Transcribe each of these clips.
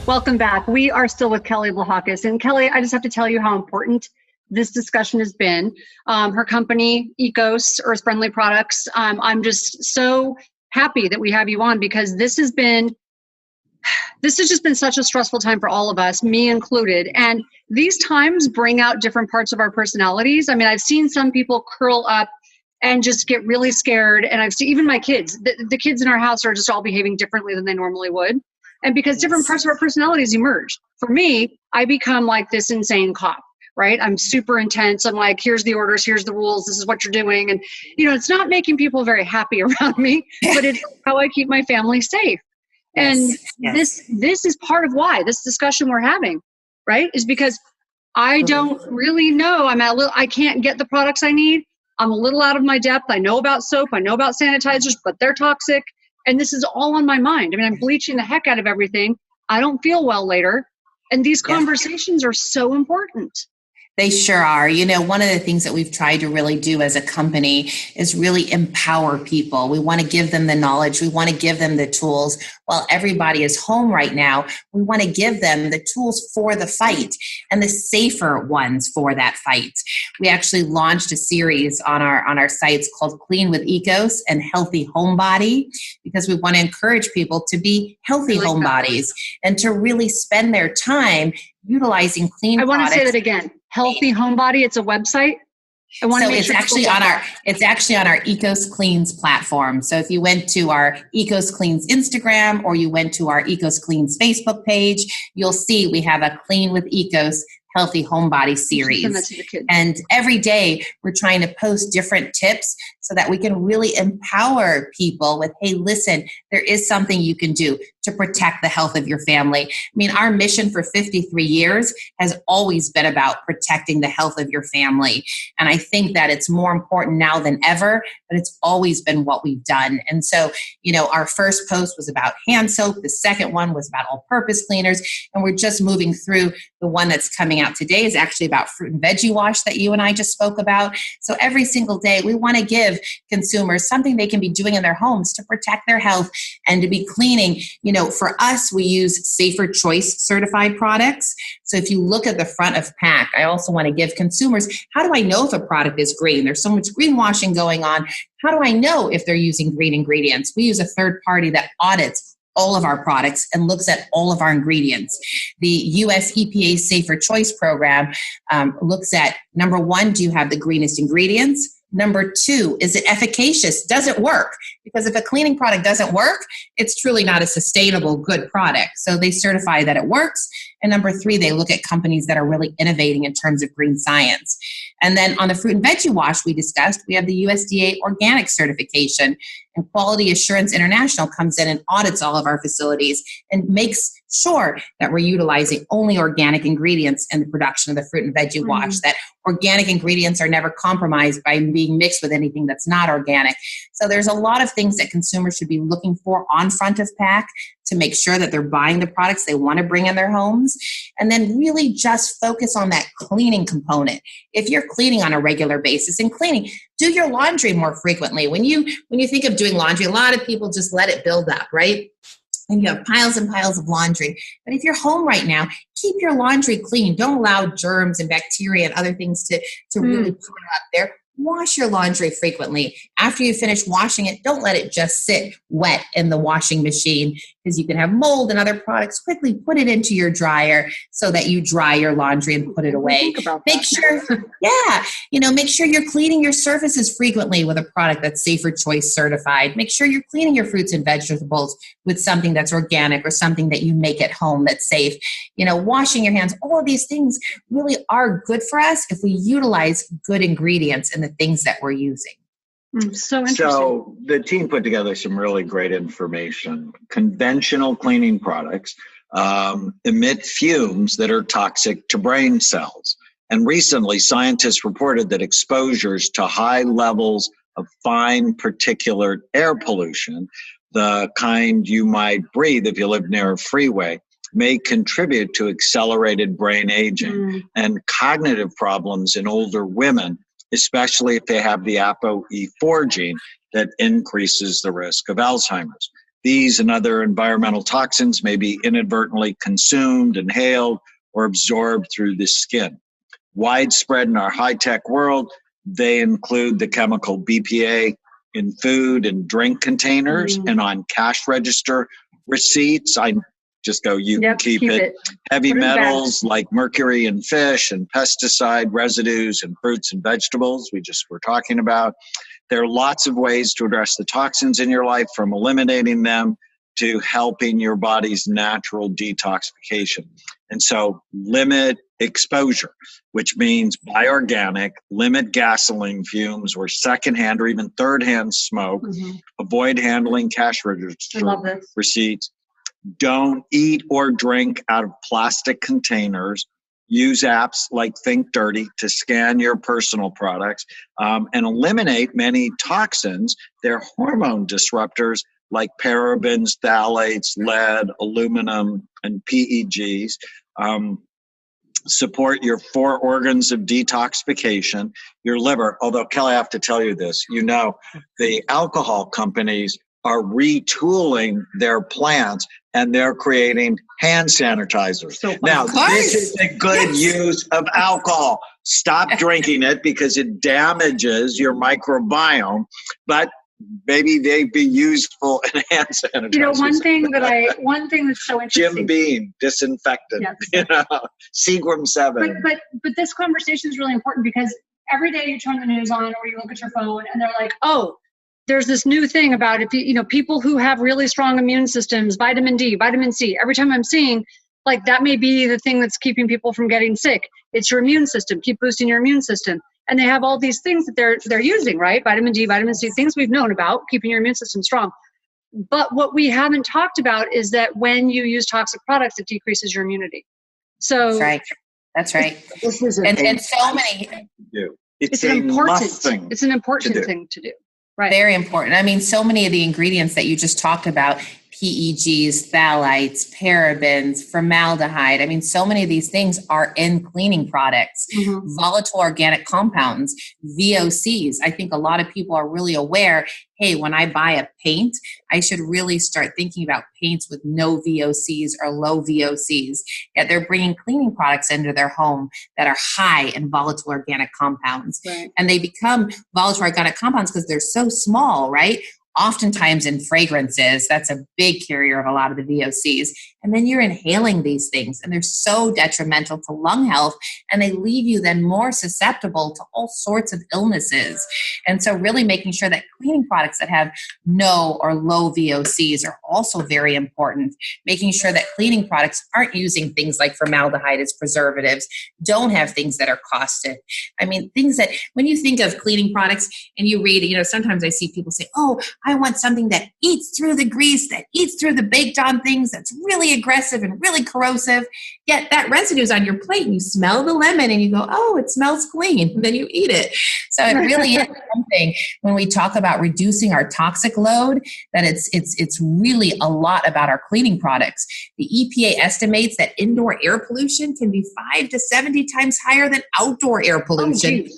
Welcome back. We are still with Kelly Vlahakis. And Kelly, I just have to tell you how important this discussion has been. Her company, Ecos, Earth Friendly Products, I'm just so happy that we have you on, because this has just been such a stressful time for all of us, me included. And these times bring out different parts of our personalities. I mean, I've seen some people curl up and just get really scared. And I've seen even my kids, the kids in our house are just all behaving differently than they normally would. And because different parts of our personalities emerge. For me, I become like this insane cop, right? I'm super intense. I'm like, here's the orders, here's the rules, this is what you're doing. And, it's not making people very happy around me, but it's how I keep my family safe. And this is part of why this discussion we're having, right? Is because I don't really know. I can't get the products I need. I'm a little out of my depth. I know about soap. I know about sanitizers, but they're toxic. And this is all on my mind. I mean, I'm bleaching the heck out of everything. I don't feel well later. And these conversations are so important. They sure are. One of the things that we've tried to really do as a company is really empower people. We want to give them the knowledge. We want to give them the tools. While everybody is home right now, we want to give them the tools for the fight and the safer ones for that fight. We actually launched a series on our sites called Clean with Ecos and Healthy Homebody, because we want to encourage people to be healthy homebodies and to really spend their time utilizing clean products. I want to say that again. Healthy Homebody. It's a website. It's actually on our Ecos Cleans platform. So if you went to our Ecos Cleans Instagram or you went to our Ecos Cleans Facebook page, you'll see we have a Clean with Ecos Healthy Homebody series. And every day we're trying to post different tips so that we can really empower people with, hey, listen, there is something you can do to protect the health of your family. I mean, our mission for 53 years has always been about protecting the health of your family. And I think that it's more important now than ever, but it's always been what we've done. And so, our first post was about hand soap. The second one was about all-purpose cleaners. And we're just moving through. The one that's coming out today is actually about fruit and veggie wash that you and I just spoke about. So every single day, we want to give consumers something they can be doing in their homes to protect their health and to be cleaning. For us, we use Safer Choice certified products. So if you look at the front of pack, I also want to give consumers, how do I know if a product is green? There's so much greenwashing going on. How do I know if they're using green ingredients? We use a third party that audits all of our products and looks at all of our ingredients. The US EPA Safer Choice program looks at, number one, do you have the greenest ingredients? Number two, is it efficacious? Does it work? Because if a cleaning product doesn't work, it's truly not a sustainable, good product. So they certify that it works. And number three, they look at companies that are really innovating in terms of green science. And then on the fruit and veggie wash we discussed, we have the USDA organic certification, and Quality Assurance International comes in and audits all of our facilities and makes sure that we're utilizing only organic ingredients in the production of the fruit and veggie wash, that organic ingredients are never compromised by being mixed with anything that's not organic. So there's a lot of things that consumers should be looking for on front of pack to make sure that they're buying the products they want to bring in their homes. And then really just focus on that cleaning component. If you're cleaning on a regular basis and cleaning, do your laundry more frequently. When you think of doing laundry, a lot of people just let it build up, right? And you have piles and piles of laundry. But if you're home right now, keep your laundry clean. Don't allow germs and bacteria and other things to really put up there. Wash your laundry frequently. After you finish washing it, don't let it just sit wet in the washing machine, because you can have mold and other products. Quickly put it into your dryer so that you dry your laundry and put it away. Make sure you're cleaning your surfaces frequently with a product that's Safer Choice certified. Make sure you're cleaning your fruits and vegetables with something that's organic or something that you make at home that's safe. Washing your hands, all of these things really are good for us if we utilize good ingredients in the things that we're using. So interesting. So the team put together some really great information. Conventional cleaning products emit fumes that are toxic to brain cells. And recently, scientists reported that exposures to high levels of fine particulate air pollution, the kind you might breathe if you live near a freeway, may contribute to accelerated brain aging and cognitive problems in older women, especially if they have the ApoE4 gene that increases the risk of Alzheimer's. These and other environmental toxins may be inadvertently consumed, inhaled, or absorbed through the skin. Widespread in our high-tech world, they include the chemical BPA in food and drink containers and on cash register receipts. I just go, you can keep it. Heavy metals like mercury in fish and pesticide residues in fruits and vegetables we just were talking about. There are lots of ways to address the toxins in your life, from eliminating them to helping your body's natural detoxification. And so limit exposure, which means buy organic, limit gasoline fumes or secondhand or even third-hand smoke, avoid handling cash register receipts, don't eat or drink out of plastic containers, use apps like Think Dirty to scan your personal products, and eliminate many toxins. They're hormone disruptors like parabens, phthalates, lead, aluminum, and PEGs. Support your 4 organs of detoxification, your liver. Although, Kelly, I have to tell you this, the alcohol companies are retooling their plants and they're creating hand sanitizers. Now, this is a good use of alcohol. Stop drinking it because it damages your microbiome, but maybe they'd be useful in hand sanitizers. One thing that's so interesting. Jim Beam, disinfectant, Seagram 7. But this conversation is really important because every day you turn the news on or you look at your phone and they're like, oh, there's this new thing about people who have really strong immune systems, vitamin D, vitamin C. Every time I'm seeing, like, that may be the thing that's keeping people from getting sick. It's your immune system. Keep boosting your immune system. And they have all these things that they're using, right? Vitamin D, vitamin C, things we've known about, keeping your immune system strong. But what we haven't talked about is that when you use toxic products, it decreases your immunity. So That's right. This is and so many. It's an important thing to do. Right. Very important. I mean, so many of the ingredients that you just talked about, PEGs, phthalates, parabens, formaldehyde. I mean, so many of these things are in cleaning products, volatile organic compounds, VOCs. I think a lot of people are really aware, hey, when I buy a paint, I should really start thinking about paints with no VOCs or low VOCs. Yet they're bringing cleaning products into their home that are high in volatile organic compounds. Right. And they become volatile organic compounds because they're so small, right? Oftentimes in fragrances, that's a big carrier of a lot of the VOCs. And then you're inhaling these things and they're so detrimental to lung health, and they leave you then more susceptible to all sorts of illnesses. And so really making sure that cleaning products that have no or low VOCs are also very important. Making sure that cleaning products aren't using things like formaldehyde as preservatives, don't have things that are caustic. I mean, things that when you think of cleaning products and you read, sometimes I see people say, oh, I want something that eats through the grease, that eats through the baked on things, that's really aggressive and really corrosive. Yet that residue is on your plate and you smell the lemon and you go, oh, it smells clean. And then you eat it. So it really is something when we talk about reducing our toxic load, that it's really a lot about our cleaning products. The EPA estimates that indoor air pollution can be 5 to 70 times higher than outdoor air pollution.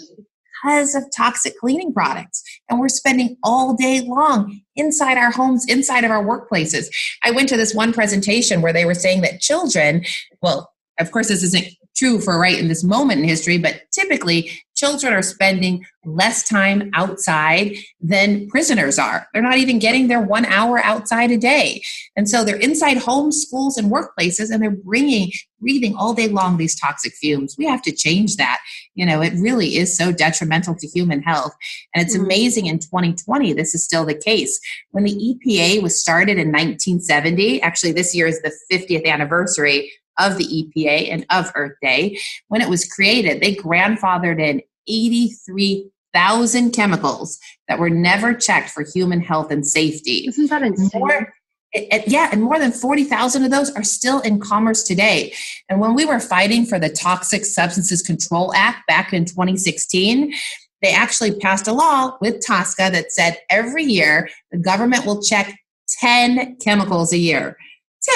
Because of toxic cleaning products. And we're spending all day long inside our homes, inside of our workplaces. I went to this one presentation where they were saying that children, well, of course, this isn't true for right in this moment in history, but typically children are spending less time outside than prisoners are. They're not even getting their 1 hour outside a day. And so they're inside homes, schools, and workplaces, and they're breathing all day long these toxic fumes. We have to change that. It really is so detrimental to human health. And it's amazing in 2020, this is still the case. When the EPA was started in 1970, actually this year is the 50th anniversary of the EPA and of Earth Day. When it was created, they grandfathered in 83,000 chemicals that were never checked for human health and safety. Isn't that insane? And more than 40,000 of those are still in commerce today. And when we were fighting for the Toxic Substances Control Act back in 2016, they actually passed a law with TSCA that said every year the government will check 10 chemicals a year.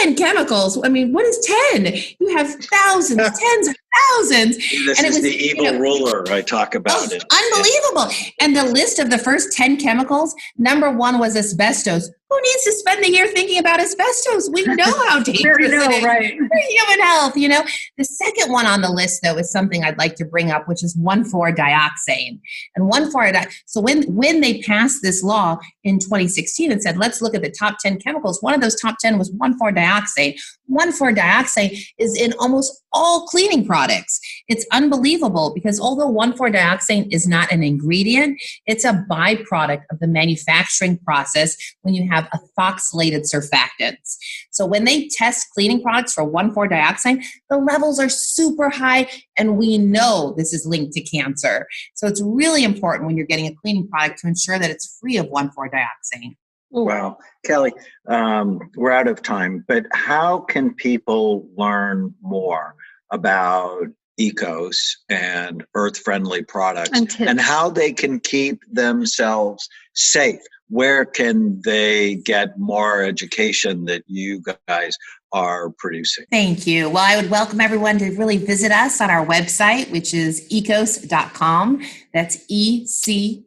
10 chemicals. I mean, what is 10? You have thousands, tens of thousands. This And is it was, the evil ruler I talk about it. Unbelievable. And the list of the first 10 chemicals, number one was asbestos. Who needs to spend the year thinking about asbestos? We know how dangerous it is right. for human health, you know. The second one on the list, though, is something I'd like to bring up, which is 1,4-dioxane. And 1,4-dioxane. So when they passed this law in 2016 and said, let's look at the top 10 chemicals, one of those top 10 was 1,4-dioxane. 1,4-dioxane is in almost all cleaning products. It's unbelievable because although 1,4-dioxane is not an ingredient, it's a byproduct of the manufacturing process when you have ethoxylated surfactants. So when they test cleaning products for 1,4-dioxane, the levels are super high, and we know this is linked to cancer. So it's really important when you're getting a cleaning product to ensure that it's free of 1,4-dioxane. Wow. Kelly, we're out of time, but how can people learn more about Ecos and earth-friendly products and how they can keep themselves safe? Where can they get more education that you guys are producing? Thank you. Well, I would welcome everyone to really visit us on our website, which is ecos.com. That's ECOS.com.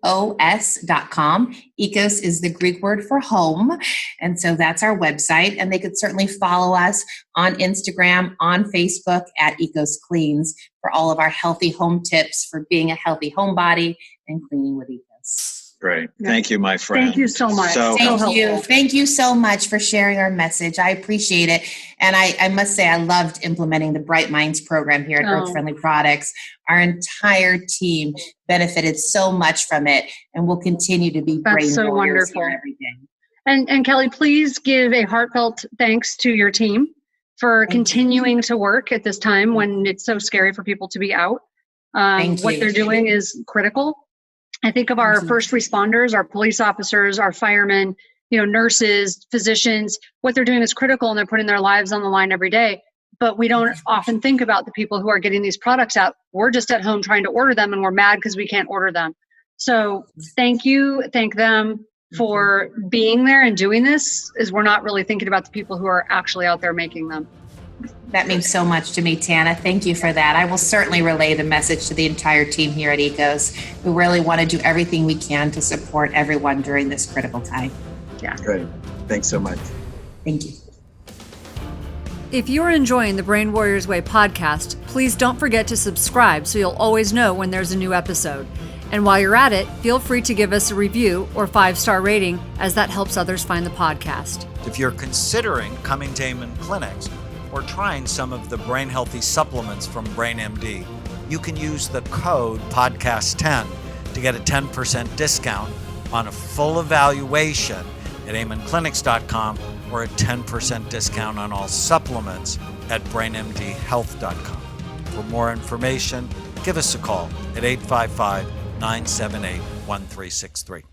Ecos is the Greek word for home. And so that's our website. And they could certainly follow us on Instagram, on Facebook at Ecos Cleans for all of our healthy home tips for being a healthy homebody and cleaning with Ecos. Great. Thank you, my friend. Thank you so much. Thank you. Thank you so much for sharing our message. I appreciate it. And I must say, I loved implementing the Bright Minds program here at Earth Friendly Products. Our entire team benefited so much from it, and will continue to be brain so warriors wonderful. here every day. And Kelly, please give a heartfelt thanks to your team for continuing to work at this time when it's so scary for people to be out. What they're doing is critical. I think of our first responders, our police officers, our firemen, nurses, physicians. What they're doing is critical, and they're putting their lives on the line every day. But we don't often think about the people who are getting these products out. We're just at home trying to order them, and we're mad because we can't order them. So thank you. Thank them for being there and doing this, as we're not really thinking about the people who are actually out there making them. That means so much to me, Tana. Thank you for that. I will certainly relay the message to the entire team here at Ecos. We really want to do everything we can to support everyone during this critical time. Yeah. Great. Thanks so much. Thank you. If you're enjoying the Brain Warriors Way podcast, please don't forget to subscribe so you'll always know when there's a new episode. And while you're at it, feel free to give us a review or 5-star rating, as that helps others find the podcast. If you're considering coming to Amen Clinics or trying some of the brain healthy supplements from BrainMD, you can use the code podcast10 to get a 10% discount on a full evaluation at amenclinics.com or a 10% discount on all supplements at brainmdhealth.com. For more information, give us a call at 855-978-1363.